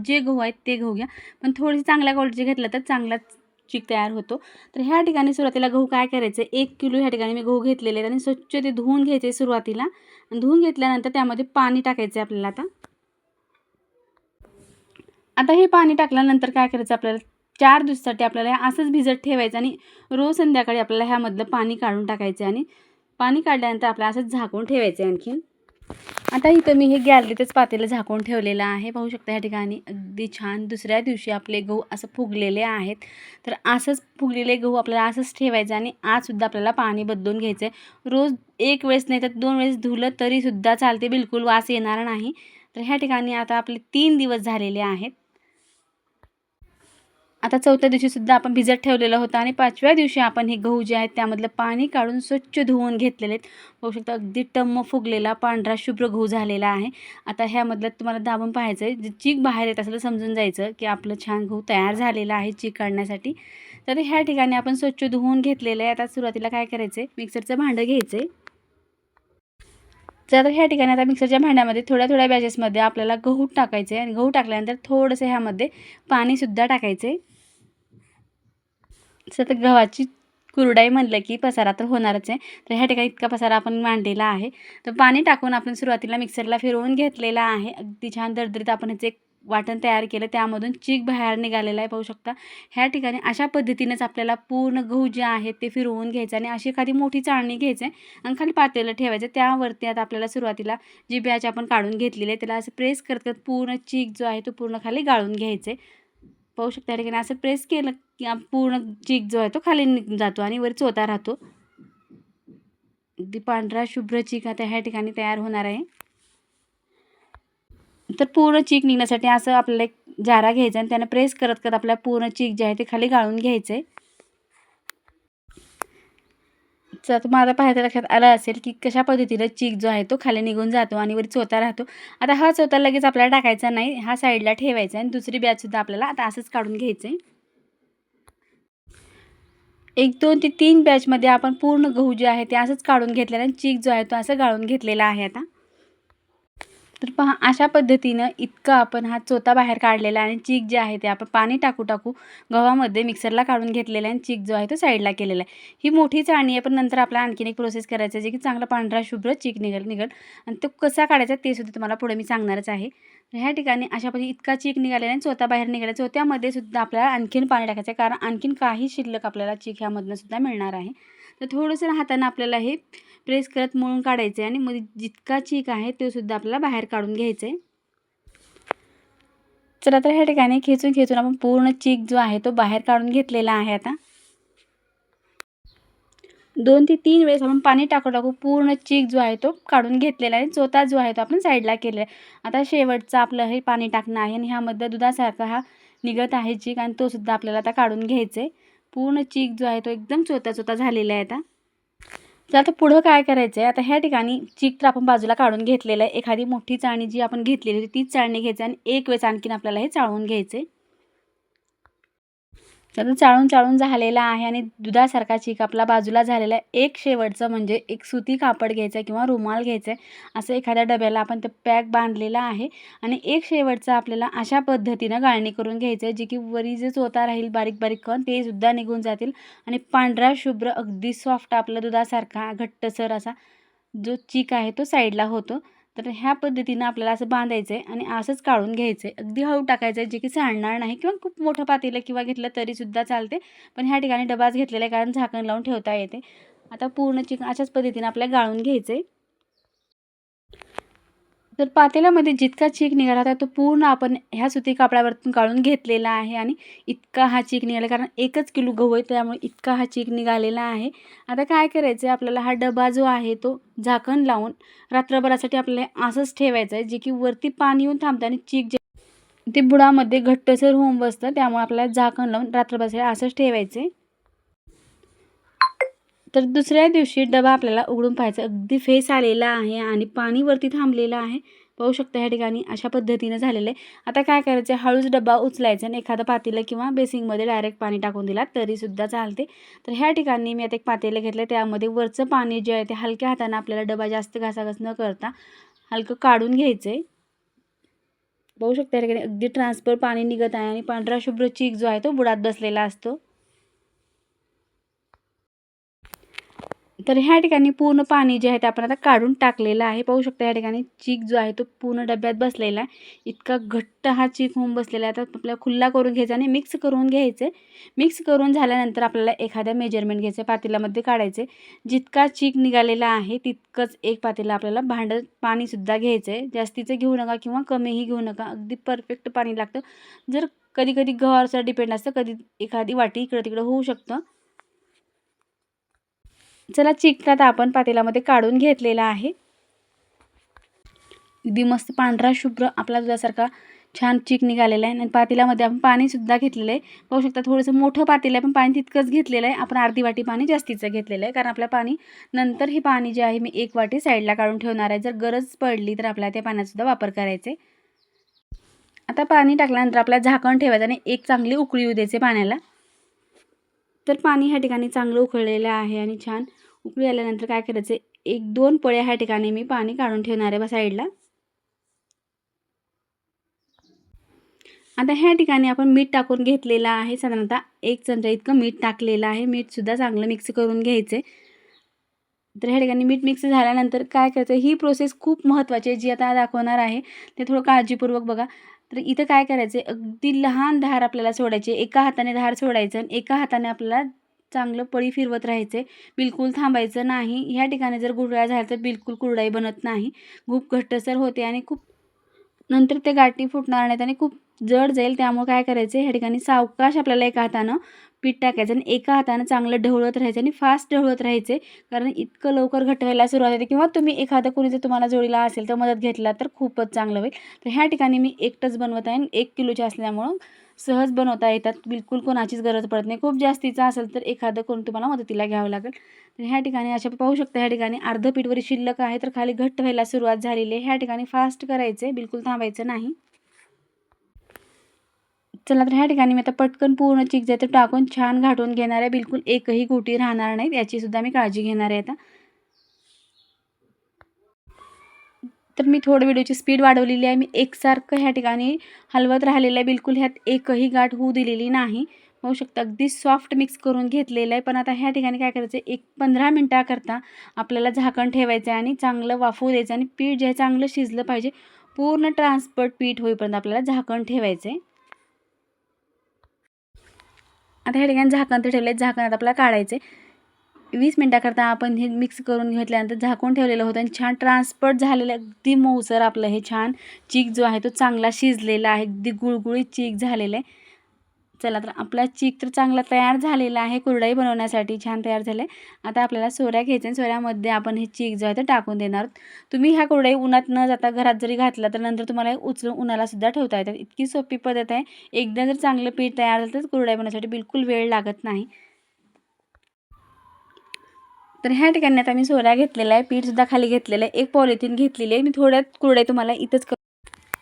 जे गहू आहेत ते गहू घ्या, पण थोडीशी चांगल्या क्वालिटीचे घेतलं तर चांगलाच चीक तयार होतो. तर ह्या ठिकाणी सुरुवातीला गहू काय करायचं, 1 किलो ह्या ठिकाणी मी गहू घेतलेले आहेत आणि स्वच्छ ते धुवून घ्यायचे सुरुवातीला. आणि धुवून घेतल्यानंतर त्यामध्ये पाणी टाकायचं आपल्याला. आता हे पाणी टाकल्यानंतर काय करायचं, आपल्याला 4 दिवसासाठी आपल्याला असंच भिजत ठेवायचं आणि रोज संध्याकाळी आपल्याला ह्यामधलं पाणी काढून टाकायचं आणि पाणी काढल्यानंतर आपल्याला असंच झाकून ठेवायचं आहे आणखीन. आता इथं मी हे गॅलरीतच पातेलं झाकून ठेवलेलं आहे. पाहू शकता ह्या ठिकाणी अगदी छान दुसऱ्या दिवशी आपले गहू असं फुगलेले आहेत. तर असंच फुगलेले गहू आपल्याला असंच ठेवायचं आणि आजसुद्धा आपल्याला पाणी बदलून घ्यायचं आहे. रोज 1 वेळेस नाही तर 2 वेळेस धुलं तरीसुद्धा चालते, बिलकुल वास येणार नाही. तर ह्या ठिकाणी आता आपले 3 दिवस झालेले आहेत. आता 4थ्या दिवशीसुद्धा आपण भिजत ठेवलेलं होतं आणि 5व्या दिवशी आपण हे गहू जे आहेत त्यामधलं पाणी काढून स्वच्छ धुवून घेतलेले आहेत. पाहू शकता अगदी टम्म फुगलेला पांढरा शुभ्र गहू झालेला आहे. आता ह्यामधलं तुम्हाला दाबून पाहायचं आहे, जे चीक बाहेर येत असेल तर समजून जायचं की आपलं छान गहू तयार झालेला आहे चीक काढण्यासाठी. तर ह्या ठिकाणी आपण स्वच्छ धुवून घेतलेलं आहे. आता सुरुवातीला काय करायचं आहे, मिक्सरचं भांडं घ्यायचं आहे. तर ह्या ठिकाणी आता मिक्सरच्या भांड्यामध्ये थोड्या थोड्या बॅचेसमध्ये आपल्याला गहू टाकायचं आहे आणि गहू टाकल्यानंतर थोडंसं ह्यामध्ये पाणीसुद्धा टाकायचं आहे. तर गव्हाची कुरडई म्हणलं की पसारा तर होणारच आहे. तर ह्या ठिकाणी इतका पसारा आपण मांडलेला आहे. तर पाणी टाकून आपण सुरुवातीला मिक्सरला फिरवून घेतलेला आहे. अगदी छान दरदरीत आपण ह्याचं एक वाटण तयार केलं, त्यामधून चीक बाहेर निघालेला आहे. पाहू शकता ह्या ठिकाणी अशा पद्धतीनेच आपल्याला पूर्ण गहू जे आहेत ते फिरवून घ्यायचं आणि अशी एखादी मोठी चाळणी घ्यायचं आहे आणि खाली पातेलं ठेवायचं. त्यावरती आता आपल्याला सुरुवातीला जी बॅच आपण काढून घेतलेली आहे त्याला असं प्रेस करत करत पूर्ण चीक जो आहे तो पूर्ण खाली गाळून घ्यायचं आहे. पाहू शकता या ठिकाणी असं प्रेस केलं की पूर्ण चीक जो आहे तो खाली निघून जातो आणि वर चोथा राहतो. अगदी पांढरा शुभ्र चीक आता ह्या ठिकाणी तयार होणार आहे. तर पूर्ण चीक निघण्यासाठी असं आपल्याला एक जारा घ्यायचा आणि त्याने प्रेस करत करत आपल्याला पूर्ण चीक जे आहे ते खाली गाळून घ्यायचं आहे. तर तुम्हाला पाहायला लक्षात आलं असेल की कशा पद्धतीनं चीक जो आहे तो खाली निघून जातो आणि वर चोथा राहतो. आता हा चोथा लगेच आपल्याला टाकायचा नाही, हा साईडला ठेवायचा आणि दुसरी बॅचसुद्धा आपल्याला आता असंच काढून घ्यायचं आहे. 1, 2 ते 3 बॅचमध्ये आपण पूर्ण गहू जे आहे ते असंच काढून घेतलेलं आणि चीक जो आहे तो असं गाळून घेतलेला आहे आता. तर पहा अशा पद्धतीनं इतकं आपण हा चोथा बाहेर काढलेला आणि चीक जे आहे ते आपण पाणी टाकू टाकू गव्हामध्ये मिक्सरला काढून घेतलेला आणि चीक जो आहे तो साईडला केलेला आहे. ही मोठी चाळणी आहे, पण नंतर आपल्याला आणखीन एक प्रोसेस करायचं आहे जे की चांगला पांढरा शुभ्र चीक निघेल आणि तो कसा काढायचा ते सुद्धा तुम्हाला पुढे मी सांगणारच आहे. ह्या ठिकाणी अशा पद्धती इतका चीक निघालेला आणि चोथा बाहेर निघाला. चोथ्यामध्ये सुद्धा आपल्याला आणखीन पाणी टाकायचं आहे, कारण आणखीन काही शिल्लक आपल्याला चीक ह्यामधनं सुद्धा मिळणार आहे. तर थोडंसं हातानं आपल्याला हे प्रेस करत मळून काढायचं आहे आणि मध्ये जितका चीक आहे तो सुद्धा आपल्याला बाहेर काढून घ्यायचं आहे. चला तर ह्या ठिकाणी खेचून खेचून आपण पूर्ण चीक जो आहे तो बाहेर काढून घेतलेला आहे. आता 2 ते 3 वेळेस आपण पाणी टाकू टाकू पूर्ण चीक जो आहे तो काढून घेतलेला आहे. चोथा जो आहे तो आपण साईडला केलेला आहे. आता शेवटचं आपलं हे पाणी टाकणं आहे आणि ह्यामध्ये दुधासारखा हा निघत आहे चीक आणि तो सुद्धा आपल्याला आता काढून घ्यायचा आहे. पूर्ण चीक जो आहे तो एकदम चोथा चोथा झालेला आहे आता. तर आता पुढं काय करायचं आहे, आता ह्या ठिकाणी चीक तर आपण बाजूला काढून घेतलेलं आहे. एखादी मोठी चाळणी जी आपण घेतलेली होती तीच चाळणी घ्यायची आणि एक वेळेस आणखीन आपल्याला हे चाळून घ्यायचं आहे. तर चाळून चाळून झालेला आहे आणि दुधासारखा चीक आपला बाजूला झालेला आहे. एक शेवटचं म्हणजे एक सुती कापड घ्यायचं आहे किंवा रुमाल घ्यायचं आहे. असं एखाद्या डब्याला आपण ते पॅक बांधलेला आहे आणि एक शेवटचं आपल्याला अशा पद्धतीनं गाळणी करून घ्यायचं आहे, जे की वरी जे चोथा राहील बारीक बारीक कण ते सुद्धा निघून जातील आणि पांढरा शुभ्र अगदी सॉफ्ट आपला दुधासारखा घट्टसर असा जो चीक आहे तो साईडला होतो. तर ह्या पद्धतीनं आपल्याला असं बांधायचं आहे आणि असंच काढून घ्यायचं आहे. अगदी हळू टाकायचं आहे, जे की सांडणार नाही किंवा खूप मोठं पातेलं किंवा घेतलं तरीसुद्धा चालते. पण ह्या ठिकाणी डबाच घेतलेला आहे कारण झाकण लावून ठेवता येते. आता पूर्ण चिकन अशाच पद्धतीनं आपल्याला गाळून घ्यायचं आहे. तर पातेल्यामध्ये जितका चीक निघाला होता तो पूर्ण आपण ह्या सुती कापडावरतून काढून घेतलेला आहे आणि इतका हा चीक निघाला, कारण 1च किलो गहू आहे त्यामुळे इतका हा चीक निघालेला आहे. आता काय करायचं आहे, आपल्याला हा डबा जो आहे तो झाकण लावून रात्रभरासाठी आपल्याला असंच ठेवायचं आहे, जे की वरती पाणी येऊन थांबतं आणि चीक जे ते बुडामध्ये घट्टसर होऊन बसतं. त्यामुळे आपल्याला झाकण लावून रात्रभरासाठी असंच ठेवायचं आहे. तर दुसऱ्या दिवशी डबा आपल्याला उघडून पाहायचा. अगदी फेस आलेला आहे आणि पाणी वरती थांबलेलं आहे. पाहू शकता ह्या ठिकाणी अशा पद्धतीनं झालेलं आहे. आता काय करायचं आहे, हळूच डबा उचलायचा आणि एखादं पातेलं किंवा बेसिंगमध्ये डायरेक्ट पाणी टाकून दिला तरीसुद्धा चालते. तर ह्या ठिकाणी मी आता एक पातेलं घेतलं, त्यामध्ये वरचं पाणी जे आहे ते हलक्या हातानं आपल्याला डबा जास्त घासाघास न करता हलकं काढून घ्यायचं आहे. बघू शकता या ठिकाणी अगदी ट्रान्सफर पाणी निघत आहे आणि पांढरा शुभ्र चीक जो आहे तो बुडात बसलेला असतो. तर ह्या ठिकाणी पूर्ण पाणी जे आहे ते आपण आता काढून टाकलेलं आहे. पाहू शकता या ठिकाणी चीक जो आहे तो पूर्ण डब्यात बसलेला आहे. इतका घट्ट हा चीक होऊन बसलेला आहे. आता आपल्याला खुल्ला करून घ्यायचा आणि मिक्स करून घ्यायचे. मिक्स करून झाल्यानंतर आपल्याला एखाद्या मेजरमेंट घ्यायचं, पातेल्यामध्ये काढायचे. जितका चीक निघालेला आहे तितकंच एक पातेलं आपल्याला भांडं पाणीसुद्धा घ्यायचं आहे. जास्तीचं घेऊ नका किंवा कमीही घेऊ नका. अगदी परफेक्ट पाणी लागतं. जर कधी कधी गव्हावर डिपेंड असतं, कधी एखादी वाटी इकडं तिकडं होऊ शकतं. चला चीक आता आपण पातेल्यामध्ये काढून घेतलेला आहे. अगदी मस्त पांढरा शुभ्र आपला दुधासारखा छान चीक निघालेला आहे आणि पातेल्यामध्ये आपण पाणीसुद्धा घेतलेलं आहे. पाहू शकता थोडंसं मोठं पातेलं आहे पण पाणी तितकंच घेतलेलं आहे. आपण अर्धी वाटी पाणी जास्तीचं घेतलेलं आहे कारण आपल्या पाणी नंतर हे पाणी जे आहे मी एक वाटी साईडला काढून ठेवणार आहे. जर गरज पडली तर आपल्याला त्या पाण्याचा वापर करायचा आहे. आता पाणी टाकल्यानंतर आपल्याला झाकण ठेवायचं आणि एक चांगली उकळी येऊ द्यायचे पाण्याला. तर पाणी ह्या ठिकाणी चांगलं उकळलेलं आहे आणि छान उकळी आल्यानंतर काय करायचं, 1-2 पळ्या ह्या ठिकाणी मी पाणी काढून ठेवणार आहे साईडला. आता ह्या ठिकाणी आपण मीठ टाकून घेतलेलं आहे. साधारणतः 1 चमचा इतकं मीठ टाकलेलं आहे. मीठसुद्धा चांगलं मिक्स करून घ्यायचं. तर ह्या ठिकाणी मीठ मिक्स झाल्यानंतर काय करायचं, ही प्रोसेस खूप महत्त्वाची आहे जी आता दाखवणार आहे ते थोडं काळजीपूर्वक बघा. तर इथं काय करायचं, अगदी लहान धार आपल्याला सोडायची. एका हाताने धार सोडायचं आणि एका हाताने आपल्याला चांगलं पळी फिरवत राहायचं. बिलकुल थांबायचं नाही. ह्या ठिकाणी जर गुठळ्या झाल्या तर बिलकुल कुरडई बनत नाही. खूप घट्टसर होते आणि खूप नंतर ते गाठी फुटणार नाहीत आणि खूप जड जाईल. त्यामुळे काय करायचं, ह्या ठिकाणी सावकाश आपल्याला एका हातानं पीठ टाकायचं आणि एका हातानं चांगलं ढवळत राहायचं आणि फास्ट ढवळत राहायचे. कारण इतकं लवकर घट्ट व्हायला सुरुवात होते. किंवा तुम्ही एखादं कोणी जर तुम्हाला जोडीला असेल तर मदत घेतला तर खूपच चांगलं होईल. तर ह्या ठिकाणी मी एकटंच बनवत आहे आणि 1 किलोचे असल्यामुळं सहज बनवता येतात. बिलकुल कोणाचीच गरज पडत नाही. खूप जास्तीचं असेल तर एखादं कोण तुम्हाला मदतीला घ्यावं लागेल. तर ह्या ठिकाणी अशा पाहू शकता, ह्या ठिकाणी अर्धं पीठवरी शिल्लक आहे तर खाली घट्ट व्हायला सुरुवात झालेली आहे. ह्या ठिकाणी फास्ट करायचं, बिलकुल थांबायचं नाही. चला तर ह्या ठिकाणी मी आता पटकन पूर्ण चीक जे ते टाकून छान घाटून घेणार आहे. बिलकुल एकही गुटी राहणार नाही याचीसुद्धा मी काळजी घेणार आहे आता. तर मी थोडं व्हिडिओची स्पीड वाढवलेली आहे. मी एकसारखं ह्या ठिकाणी हलवत राहिलेलं आहे. बिलकुल ह्यात एकही गाठ होऊ दिलेली नाही. पाहू शकता अगदी सॉफ्ट मिक्स करून घेतलेलं आहे. पण आता ह्या ठिकाणी काय करायचं, 15 मिनटाकरता आपल्याला झाकण ठेवायचं आहे आणि चांगलं वाफवू द्यायचं आणि पीठ जे आहे चांगलं शिजलं पाहिजे. पूर्ण ट्रान्सपरंट पीठ होईपर्यंत आपल्याला झाकण ठेवायचं आहे. आता ह्या ठिकाणी झाकण तर ठेवलं आहे. झाकण आता आपल्याला काढायचं आहे. 20 मिनटाकरता आपण हे मिक्स करून घेतल्यानंतर झाकून ठेवलेलं होतं आणि छान ट्रान्सपरंट झालेलं अगदी मऊसर आपलं हे छान चीक जो आहे तो चांगला शिजलेला आहे. अगदी गुळगुळीत चीक झालेलं आहे. चला तर आपला चीक तर चांगला तयार झालेला आहे. कुरडई बनवण्यासाठी छान तयार झालं आहे. आता आपल्याला सोऱ्या घ्यायच्या आणि सोऱ्यामध्ये आपण हे चीक जो आहे तो टाकून देणार आहोत. तुम्ही ह्या कुरडई उन्हात न जाता घरात जरी घातला तर नंतर तुम्हाला उचलून उन्हालासुद्धा ठेवता येतात. इतकी सोपी पद्धत आहे. एकदा जर चांगलं पीठ तयार झालं तर कुरडई बनवण्यासाठी बिलकुल वेळ लागत नाही. तर ह्या ठिकाणी आता मी सोऱ्या घेतलेला आहे. पीठसुद्धा खाली घेतलेलं आहे. एक पॉलिथिन घेतलेली आहे. मी थोड्यात कुरडई तुम्हाला इथंच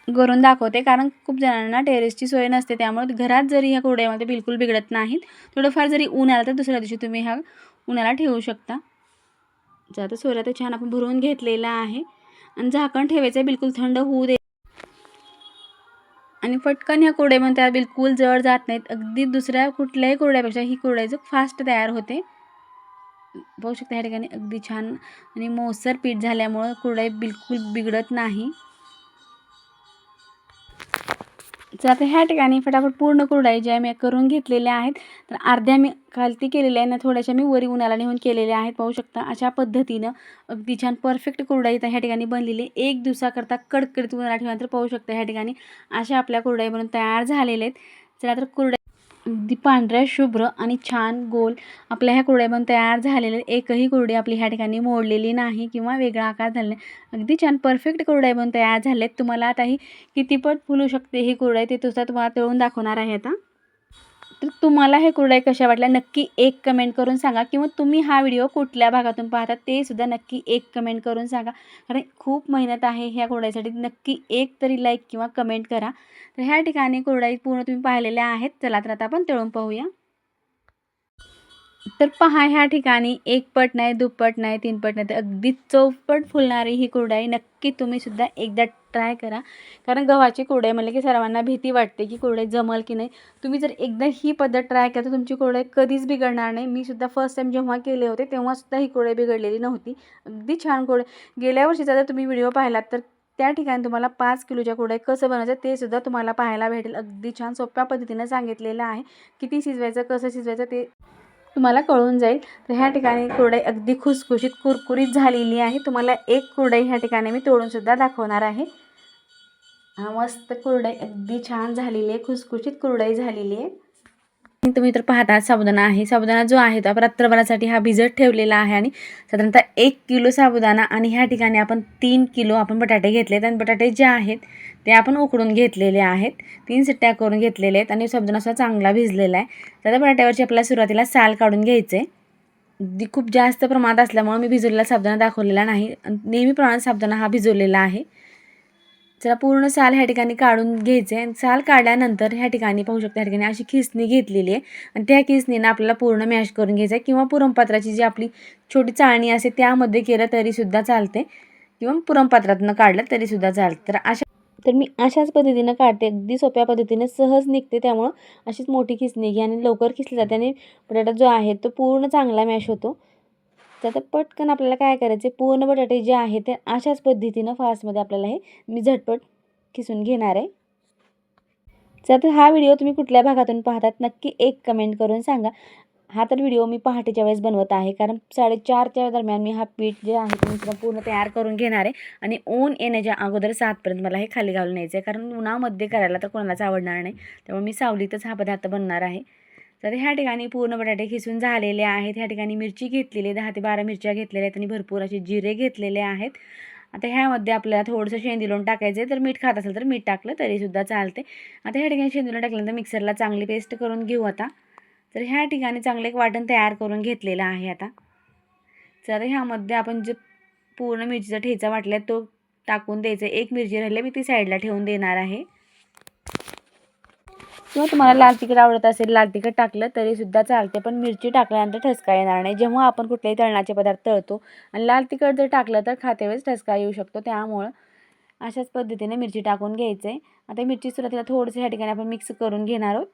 करून दाखवते कारण खूप जणांना टेरेसची सोय नसते. त्यामुळे घरात जरी ह्या कुरडईमध्ये बिलकुल बिघडत नाहीत. थोडंफार जरी ऊन आलं तर दुसऱ्या दिवशी तुम्ही ह्या उन्हाला ठेवू शकता. आता सोऱ्या तर छान आपण भरून घेतलेला आहे आणि झाकण ठेवायचं आहे. बिलकुल थंड होऊ दे आणि पटकन ह्या कुरडईमध्ये त्या बिलकुल जड जात नाहीत. अगदी दुसऱ्या कुठल्याही कुरडईपेक्षा ही कुरडई फास्ट तयार होते. पाहू शकता ह्या ठिकाणी अगदी छान आणि मऊसर पीठ झाल्यामुळं कुरडई बिलकुल बिघडत नाही. तर आता ह्या ठिकाणी फटाफट पूर्ण कुरडई ज्या मी करून घेतलेल्या आहेत. तर अर्ध्या मी खालती केलेल्या आहे ना, थोड्याशा मी वरी उन्हाला नेऊन केलेल्या आहेत. पाहू शकता अशा पद्धतीनं अगदी छान परफेक्ट कुरडई ह्या ठिकाणी बनलेली. 1 दिवसाकरता कडकडीत उन्हाला ठेवल्यानंतर पाहू शकता ह्या ठिकाणी अशा आपल्या कुरडई बनून तयार झालेल्या आहेत. चला तर कुरडई अगदी पांढऱ्या शुभ्र आणि छान गोल आपल्या ह्या कुरडई बनून तयार झालेल्या. एकही कुरडई आपली ह्या ठिकाणी मोडलेली नाही किंवा वेगळा आकार झाला नाही. अगदी छान परफेक्ट कुरडई बनून तयार झालेत. तुम्हाला आता ही किती पट फुलू शकते ही कुरडई ते सुद्धा तुम्हाला तळून दाखवणार आहे आता. तर तुम्हाला हे कुरडई कशा वाटल्या नक्की एक कमेंट करून सांगा किंवा तुम्ही हा व्हिडिओ कुठल्या भागातून पाहता ते सुद्धा नक्की एक कमेंट करून सांगा. कारण खूप मेहनत आहे ह्या कुरडईसाठी. नक्की एक तरी लाईक किंवा कमेंट करा. तर ह्या ठिकाणी कुरडई पूर्ण तुम्ही पाहिलेल्या आहेत. चला तर आता आपण तळून पाहूया. तर पहा ह्या ठिकाणी एक पट नाही, दुप्पट नाही, तीनपट नाही, तर अगदी चौपट फुलणारी ही कुरडई नक्की तुम्ही सुद्धा एकदा ट्राय करा. कारण गव्हाची कुरडई म्हणलं की सर्वांना भीती वाटते की कुरडई जमल की नाही. तुम्ही जर एकदा ही पद्धत ट्राय केली तर तुमची कुरडई कधीच बिघडणार नाही. मी सुद्धा फर्स्ट टाईम जेव्हा केले होते तेव्हासुद्धा ही कुरडई बिघडलेली नव्हती. अगदी छान कुरडई. गेल्या वर्षीचा जर तुम्ही व्हिडिओ पाहिलात तर त्या ठिकाणी तुम्हाला 5 किलोच्या कुरडई कसं बनवायचं ते सुद्धा तुम्हाला पाहायला भेटेल. अगदी छान सोप्या पद्धतीनं सांगितलेलं आहे. किती शिजवायचं, कसं शिजवायचं ते तुम्हाला कळून जाईल. तर ह्या ठिकाणी कुरडई अगदी खुसखुशीत कुरकुरीत झालेली आहे. तुम्हाला एक कुरडई ह्या ठिकाणी मी तोडूनसुद्धा दाखवणार आहे. मस्त कुरडई अगदी छान झालेली आहे, खुसखुशीत कुरडई झालेली आहे. तुम्ही तर पाहता साबुदाणा आहे. साबुदाणा जो आहे तो आपण रात्रभरासाठी हा भिजत ठेवलेला आहे आणि साधारणतः 1 किलो साबुदाणा आणि ह्या ठिकाणी आपण 3 किलो आपण बटाटे घेतलेत आणि बटाटे जे आहेत ते आपण उकडून घेतलेले आहेत. 3 शिट्ट्या करून घेतलेले आहेत आणि साबुदाणा असा चांगला भिजलेला आहे. तर बटाट्यावरची आपल्याला सुरुवातीला साल काढून घ्यायचे. अगदी खूप जास्त प्रमाणात असल्यामुळे मी भिजवलेला साबुदाणा दाखवलेला नाही. नेहमीप्रमाणे साबुदाणा हा भिजवलेला आहे. चला पूर्ण साल ह्या ठिकाणी काढून घ्यायचे आणि साल काढल्यानंतर ह्या ठिकाणी पाहू शकता ह्या ठिकाणी अशी खिसणी घेतलेली आहे आणि त्या खिसणीनं आपल्याला पूर्ण मॅश करून घ्यायचं आहे किंवा पुरणपात्राची जी आपली छोटी चाळणी असते त्यामध्ये केलं तरीसुद्धा चालते किंवा पुरणपात्रातनं काढलं तरीसुद्धा चालतं. तर मी अशाच पद्धतीनं काढते. अगदी सोप्या पद्धतीने सहज निघते. त्यामुळं अशीच मोठी खिसणी घ्या आणि लवकर खिसली जाते आणि बटाटा जो आहे तो पूर्ण चांगला मॅश होतो. तर आता पटकन आपल्याला काय करायचे, पूर्ण बटाटे जे आहे ते अशाच पद्धतीनं फास्टमध्ये आपल्याला हे मी झटपट खिसून घेणार आहे. तर हा व्हिडिओ तुम्ही कुठल्या भागातून पाहतात नक्की एक कमेंट करून सांगा. हा तर व्हिडिओ मी पहाटेच्या वेळेस बनवत आहे कारण 4:30च्या दरम्यान मी हा पीठ जे आहे ते मी पूर्ण तयार करून घेणार आहे आणि ऊन येण्याच्या अगोदर 7पर्यंत मला हे खाली घालून यायचं आहे. कारण उन्हामध्ये करायला तर कोणालाच आवडणार नाही. त्यामुळे मी सावलीतच हा पदार्थ बनणार आहे. तर ह्या ठिकाणी पूर्ण बटाटे खिसून झालेले आहेत. ह्या ठिकाणी मिरची घेतलेली 10 ते 12 मिरच्या घेतलेल्या आहेत आणि भरपूर असे जिरे घेतलेले आहेत. आता ह्यामध्ये आपल्याला थोडंसं शेंदी टाकायचं आहे. तर मीठ खात असेल तर मीठ टाकलं तरीसुद्धा चालते. आता ह्या ठिकाणी शेंदी टाकल्यानंतर मिक्सरला चांगली पेस्ट करून घेऊ आता. तर ह्या ठिकाणी चांगलं एक वाटण तयार करून घेतलेलं आहे आता. तर ह्यामध्ये आपण जे पूर्ण मिरचीचा ठेचा वाटला तो टाकून द्यायचा. एक मिरची राहिली मी ती साईडला ठेवून देणार आहे. किंवा तुम्हाला लाल तिखट आवडत असेल लाल तिखट टाकलं तरीसुद्धा चालते. पण मिरची टाकल्यानंतर ठसका येणार नाही. जेव्हा आपण कुठलेही तळणाचे पदार्थ तळतो आणि लाल तिखट जर टाकलं तर खातेवेळेस ठसका येऊ शकतो. त्यामुळं अशाच पद्धतीने मिरची टाकून घ्यायचं आहे. आता मिरची सुरुवातीला थोडंसं ह्या ठिकाणी आपण मिक्स करून घेणार आहोत.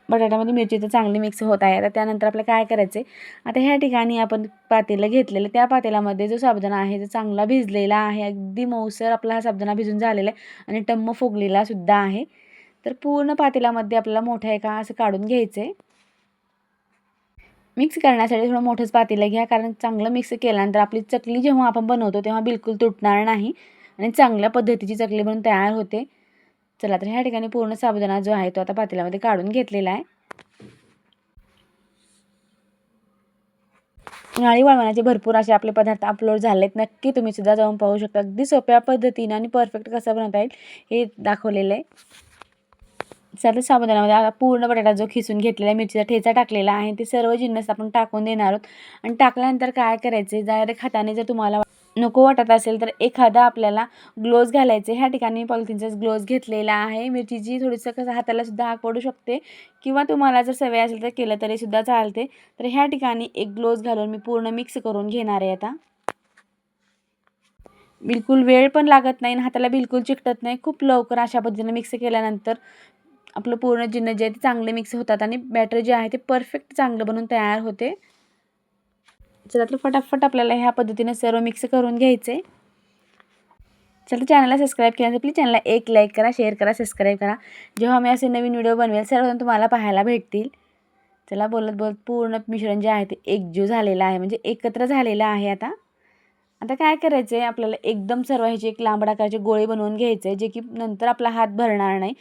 बटाट्यामध्ये मिरची तर चांगली मिक्स होत आहे. आता त्यानंतर आपल्याला काय करायचं आहे, आता ह्या ठिकाणी आपण पातेलं घेतलेलं त्या पातेल्यामध्ये जो साबुदाणा आहे तो चांगला भिजलेला आहे. अगदी मऊसर आपला हा साबुदाणा भिजून झालेला आहे आणि टम्म फुगलेला सुद्धा आहे. तर पूर्ण पातेल्यामध्ये आपल्याला मोठं एका असं काढून घ्यायचं आहे. मिक्स करण्यासाठी थोडं मोठंच पातेलं घ्या कारण चांगलं मिक्स केल्यानंतर आपली चकली जेव्हा आपण बनवतो तेव्हा बिलकुल तुटणार नाही आणि चांगल्या पद्धतीची चकली बनून तयार होते. चला तर ह्या ठिकाणी पूर्ण साबुदाणा जो आहे तो आता पातेल्यामध्ये काढून घेतलेला आहे. उन्हाळी वळवण्याचे भरपूर असे आपले पदार्थ अपलोड झाले आहेत. नक्की तुम्ही सुद्धा जाऊन पाहू शकता. अगदी सोप्या पद्धतीने आणि परफेक्ट कसं बनवता येईल हे दाखवलेलं आहे. चला साबुदाण्यामध्ये पूर्ण बटाटा जो खिसून घेतलेला आहे, मिरचीचा ठेचा टाकलेला आहे, ते सर्व जिन्नस आपण टाकून देणार आहोत. आणि टाकल्यानंतर काय करायचे, डायरेक्ट हाताने जर तुम्हाला नको वाटत असेल तर एखादा आपल्याला ग्लोव्ज घालायचे. ह्या ठिकाणी पॉलिथिनचाच ग्लोव्ज घेतलेला आहे. मिरचीची थोडीसं कसं हाताला सुद्धा आग पडू शकते किंवा तुम्हाला जर सवय असेल तर केलं तरीसुद्धा चालते. तर ह्या ठिकाणी एक ग्लोव्ज घालून मी पूर्ण मिक्स करून घेणार आहे आता. बिलकुल वेळ पण लागत नाही आणि हाताला बिलकुल चिकटत नाही. खूप लवकर अशा पद्धतीने मिक्स केल्यानंतर आपलं पूर्ण जिन्नस जे आहे ते चांगले मिक्स होतात आणि बॅटर जे आहे ते परफेक्ट चांगलं बनून तयार होते. चला तर फटाफट आपल्याला ह्या पद्धतीने सर्व मिक्स करून घ्यायचं आहे. चला चॅनलला सबस्क्राईब केल्यानंतर प्लीज चॅनलला एक लाईक करा, शेअर करा, सबस्क्राईब करा. जेव्हा मी असे नवीन व्हिडिओ बनवेल सर्वजण तुम्हाला पाहायला भेटतील. चला बोलत बोलत पूर्ण मिश्रण जे आहे ते एकजीव झालेलं आहे म्हणजे एकत्र झालेलं आहे आता. आता काय करायचं आहे आपल्याला एकदम सर्व ह्याचे एक लांबड आकाराचे गोळे बनवून घ्यायचे जे की नंतर आपला हात भरणार नाही.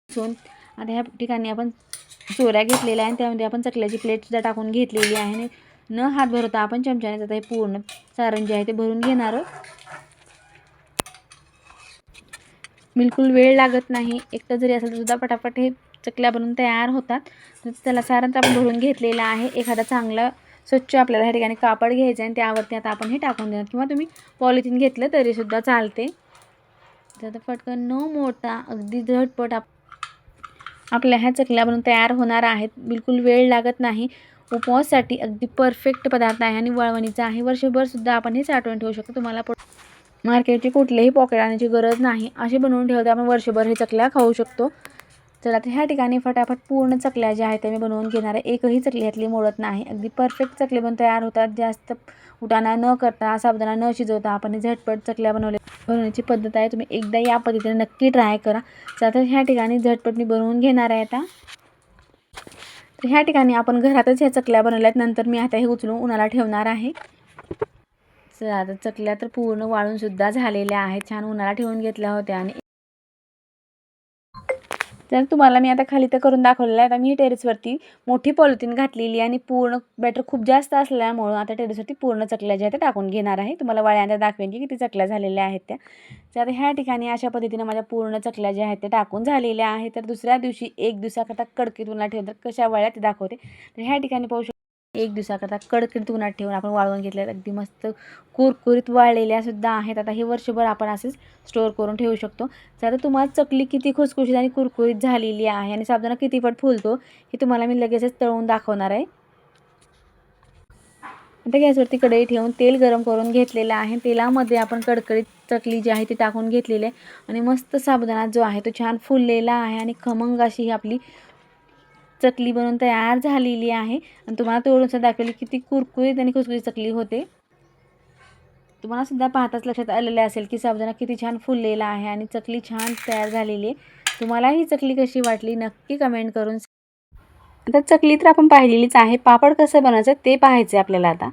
आता ह्या ठिकाणी आपण चोऱ्या घेतलेल्या आहे आणि त्यामध्ये आपण चकल्याची प्लेट सुद्धा टाकून घेतलेली आहे आणि न हात भरवता आपण चमच्याने आता हे पूर्ण सारण जे आहे ते भरून घेणार आहोत. बिलकुल वेळ लागत नाही. एकटं जरी असेल तर सुद्धा पटापट हे चकल्या बनवून तयार होतात. तर त्याला सारण तर आपण भरून घेतलेलं आहे. एखादा चांगला स्वच्छ आपल्याला ह्या ठिकाणी कापड घ्यायचं आहे आणि त्यावरती आता आपण हे टाकून देणार किंवा तुम्ही पॉलिथिन घेतलं तरीसुद्धा चालते. तर आता पटकन न मोडता अगदी झटपट आपल्या ह्या चकल्या बनवून तयार होणार आहेत. बिलकुल वेळ लागत नाही. उपवासासाठी अगदी परफेक्ट पदार्थ आहे आणि वळवणीचा आहे. वर्षभरसुद्धा आपण हे साठवून ठेवू शकतो. तुम्हाला मार्केटचे कुठलेही पॉकेट आणण्याची गरज नाही. असे बनवून ठेवते आपण वर्षभर हे चकल्या खाऊ शकतो. चला तर ह्या ठिकाणी फटाफट पूर्ण चकल्या ज्या आहेत त्या मी बनवून घेणार आहे. एकही चकली ह्यातली मोडत नाही. अगदी परफेक्ट चकले बनवून तयार होतात. जास्त उठाणा न करता, साबुदाणा न शिजवता आपण हे झटपट चकल्या बनवण्याची पद्धत आहे. तुम्ही एकदा या पद्धतीने नक्की ट्राय करा. चला तर ह्या ठिकाणी झटपट मी बनवून घेणार आहे आता. तर ह्या ठिकाणी आपण घरातच ह्या चकल्या बनवल्यात. नंतर मी आता हे उचलून उन्हाला ठेवणार आहे. चला आता चकल्या तर पूर्ण वाळूनसुद्धा झालेल्या आहेत. छान उन्हाला ठेवून घेतल्या होत्या आणि तर तुम्हाला मी आता खाली तर करून दाखवलेलं आहे. आता मी टेरेसवरती मोठी पॉलिथिन घातलेली आणि पूर्ण बॅटर खूप जास्त असल्यामुळं आता टेरेसवरती पूर्ण चकल्या ज्या आहेत त्या टाकून घेणार आहे. तुम्हाला वळ्यांदा दाखवेन की किती चकल्या झालेल्या आहेत त्या. तर आता ह्या ठिकाणी अशा पद्धतीने माझ्या पूर्ण चकल्या ज्या आहेत त्या टाकून झालेल्या आहेत. तर दुसऱ्या दिवशी एक दिवसाकरता कडकीत उन्हात ठेवतात कशा वळ्या ते दाखवते. तर ह्या ठिकाणी पाहू शकतो एक दिवसाकरता कडकीत उन्हात ठेवून आपण वाळवून घेतल्यात. अगदी मस्त कुरकुरीत वाळलेल्या सुद्धा आहेत. आता हे वर्षभर आपण असेच स्टोअर करून ठेवू शकतो. तर तुम्हाला चकली किती खुसखुशीत आणि कुरकुरीत झालेली आहे आणि साबुदाणा किती पट फुलतो हे तुम्हाला मी लगेचच तळून दाखवणार आहे. आता गॅसवरती कढई ठेवून तेल गरम करून घेतलेलं आहे. तेलामध्ये आपण कडकडीत चकली जी आहे ती टाकून घेतलेली आहे आणि मस्त साबुदाणा जो आहे तो छान फुललेला आहे आणि खमंग अशी ही आपली चकली बनवून तयार झालेली आहे. आणि तुम्हाला तोडून दाखवली किती कुरकुरीत आणि खुसखुशीत चकली होते. तुम्हाला सुद्धा पाहताच लक्षात आलेले असेल की साबुदाणा किती छान फुललेला आहे आणि चकली छान तयार झालेली आहे. तुम्हाला ही चकली कशी वाटली नक्की कमेंट करून. आता चकली तर आपण पाहिलेलीच आहे. पापड कसं बनवायचं ते पाहायचं आपल्याला आता.